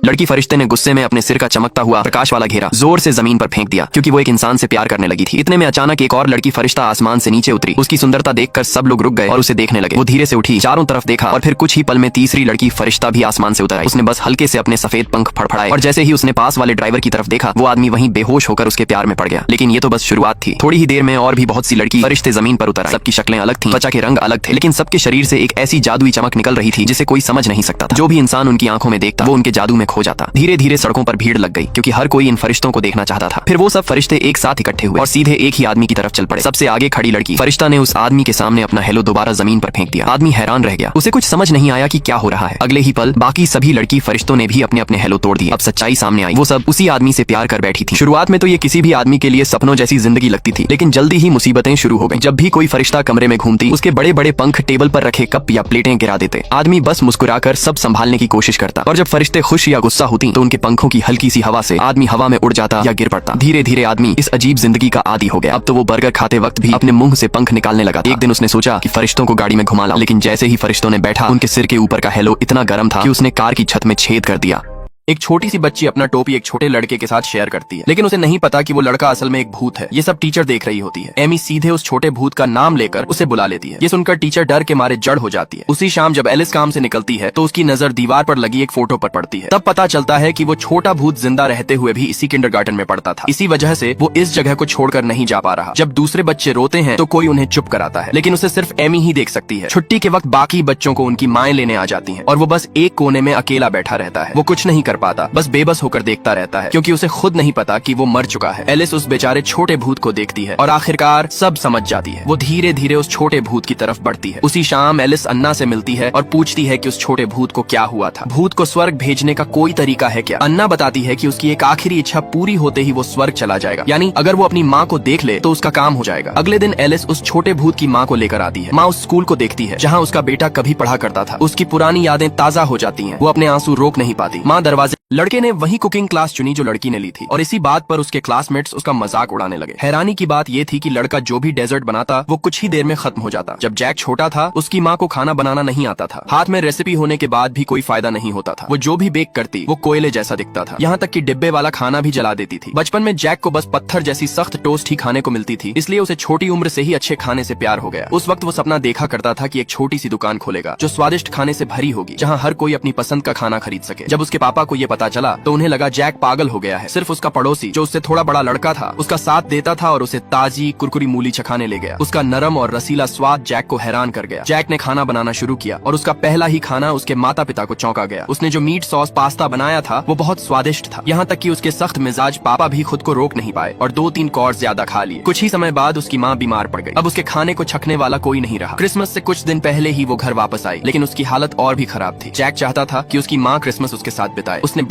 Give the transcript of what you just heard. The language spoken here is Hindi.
लड़की फरिश्ते ने गुस्से में अपने सिर का चमकता हुआ प्रकाश वाला घेरा जोर से जमीन पर फेंक दिया, क्योंकि वो एक इंसान से प्यार करने लगी थी। इतने में अचानक एक और लड़की फरिश्ता आसमान से नीचे उतरी। उसकी सुंदरता देखकर सब लोग रुक गए और उसे देखने लगे। वो धीरे से उठी, चारों तरफ देखा और फिर कुछ ही पल में तीसरी लड़की फरिश्ता भी आसमान से उतर आई। उसने बस हल्के से अपने सफेद पंख फड़फड़ाए और जैसे ही उसने पास वाले ड्राइवर की तरफ देखा, वो आदमी वहीं बेहोश होकर उसके प्यार में पड़ गया। लेकिन ये तो बस शुरुआत थी। थोड़ी ही देर में और भी बहुत सी लड़की फरिश्ते जमीन पर उतर आई। सबकी शक्लें अलग थीं, त्वचा के रंग अलग थे, लेकिन सबके शरीर से एक ऐसी जादुई चमक निकल रही थी जिसे कोई समझ नहीं सकता था। जो भी इंसान उनकी आंखों में देखता, वो उनके जादू में खो जाता। धीरे धीरे सड़कों पर भीड़ लग गई, क्योंकि हर कोई इन फरिश्तों को देखना चाहता था। फिर वो सब फरिश्ते एक साथ इकट्ठे हुए और सीधे एक ही आदमी की तरफ चल पड़े। सबसे आगे खड़ी लड़की फरिश्ता ने उस आदमी के सामने अपना हेलो दोबारा जमीन पर फेंक दिया। आदमी हैरान रह गया, उसे कुछ समझ नहीं आया कि क्या हो रहा है। अगले ही पल बाकी सभी लड़की फरिश्तों ने भी अपने अपने हेलो तोड़ दिए। अब सच्चाई सामने आई, वो सब उसी आदमी से प्यार कर बैठी थी। शुरुआत में तो ये किसी भी आदमी के लिए सपनों जैसी जिंदगी लगती थी, लेकिन जल्दी ही मुसीबतें शुरू हो गई। जब भी कोई फरिश्ता कमरे में घूमती, उसके बड़े बड़े पंख टेबल पर रखे कप या प्लेटें गिरा देते। आदमी बस मुस्कुराकर सब संभालने की कोशिश करता, और जब फरिश्ते खुश या गुस्सा होती तो उनके पंखों की हल्की सी हवा से आदमी हवा में उड़ जाता या गिर पड़ता। धीरे धीरे आदमी इस अजीब जिंदगी का आदी हो गया। अब तो वो बर्गर खाते वक्त भी अपने मुंह से पंख निकालने लगा था। एक दिन उसने सोचा कि फरिश्तों को गाड़ी में घुमा लाऊं, लेकिन जैसे ही फरिश्तों ने बैठा, उनके सिर के ऊपर का हेलो इतना गर्म था कि उसने कार की छत में छेद कर दिया। एक छोटी सी बच्ची अपना टोपी एक छोटे लड़के के साथ शेयर करती है, लेकिन उसे नहीं पता कि वो लड़का असल में एक भूत है। ये सब टीचर देख रही होती है। एमी सीधे उस छोटे भूत का नाम लेकर उसे बुला लेती है। ये सुनकर टीचर डर के मारे जड़ हो जाती है। उसी शाम जब एलिस काम से निकलती है, तो उसकी नजर दीवार पर लगी एक फोटो पर पड़ती है। तब पता चलता है कि वो छोटा भूत जिंदा रहते हुए भी इसी किंडरगार्टन में पढ़ता था। इसी वजह से वो इस जगह को छोड़कर नहीं जा पा रहा। जब दूसरे बच्चे रोते हैं तो कोई उन्हें चुप कराता है, लेकिन उसे सिर्फ एमी ही देख सकती है। छुट्टी के वक्त बाकी बच्चों को उनकी माएं लेने आ जाती हैं और वो बस एक कोने में अकेला बैठा रहता है। वो कुछ नहीं कर पाता, बस बेबस होकर देखता रहता है, क्योंकि उसे खुद नहीं पता कि वो मर चुका है। एलिस उस बेचारे छोटे भूत को देखती है और आखिरकार सब समझ जाती है। वो धीरे धीरे उस छोटे भूत की तरफ बढ़ती है। उसी शाम एलिस अन्ना से मिलती है और पूछती है कि उस छोटे भूत को क्या हुआ था। भूत को स्वर्ग भेजने का कोई तरीका है क्या? अन्ना बताती है कि उसकी एक आखिरी इच्छा पूरी होते ही वो स्वर्ग चला जाएगा, यानी अगर वो अपनी माँ को देख ले तो उसका काम हो जाएगा। अगले दिन एलिस उस छोटे भूत की माँ को लेकर आती है। माँ उस स्कूल को देखती है जहाँ उसका बेटा कभी पढ़ा करता था। उसकी पुरानी यादें ताजा हो जाती हैं। वो अपने आंसू रोक नहीं पाती। माँ दरवाजे लड़के ने वही कुकिंग क्लास चुनी जो लड़की ने ली थी, और इसी बात पर उसके क्लासमेट्स उसका मजाक उड़ाने लगे। हैरानी की बात ये थी कि लड़का जो भी डेजर्ट बनाता वो कुछ ही देर में खत्म हो जाता। जब जैक छोटा था, उसकी माँ को खाना बनाना नहीं आता था। हाथ में रेसिपी होने के बाद भी कोई फायदा नहीं होता था। वो जो भी बेक करती वो कोयले जैसा दिखता था। यहाँ तक कि डिब्बे वाला खाना भी जला देती थी। बचपन में जैक को बस पत्थर जैसी सख्त टोस्ट ही खाने को मिलती थी, इसलिए उसे छोटी उम्र से ही अच्छे खाने से प्यार हो गया। उस वक्त वो सपना देखा करता था कि एक छोटी सी दुकान खोलेगा जो स्वादिष्ट खाने से भरी होगी, जहाँ हर कोई अपनी पसंद का खाना खरीद सके। जब उसके पापा को ये पता चला तो उन्हें लगा जैक पागल हो गया है। सिर्फ उसका पड़ोसी जो उससे थोड़ा बड़ा लड़का था उसका साथ देता था और उसे ताजी कुरकुरी मूली चखाने ले गया। उसका नरम और रसीला स्वाद जैक को हैरान कर गया। जैक ने खाना बनाना शुरू किया और उसका पहला ही खाना उसके माता पिता को चौंका गया। उसने जो मीट सॉस पास्ता बनाया था वो बहुत स्वादिष्ट था, यहाँ तक कि उसके सख्त मिजाज पापा भी खुद को रोक नहीं पाए और 2-3 कॉर्स ज्यादा खा लिए। कुछ ही समय बाद उसकी माँ बीमार पड़ गई। अब उसके खाने को छकने वाला कोई नहीं रहा। क्रिसमस से कुछ दिन पहले ही वो घर वापस आई, लेकिन उसकी हालत और भी खराब थी। जैक चाहता था कि उसकी माँ क्रिसमस उसके साथ बिताए। उसने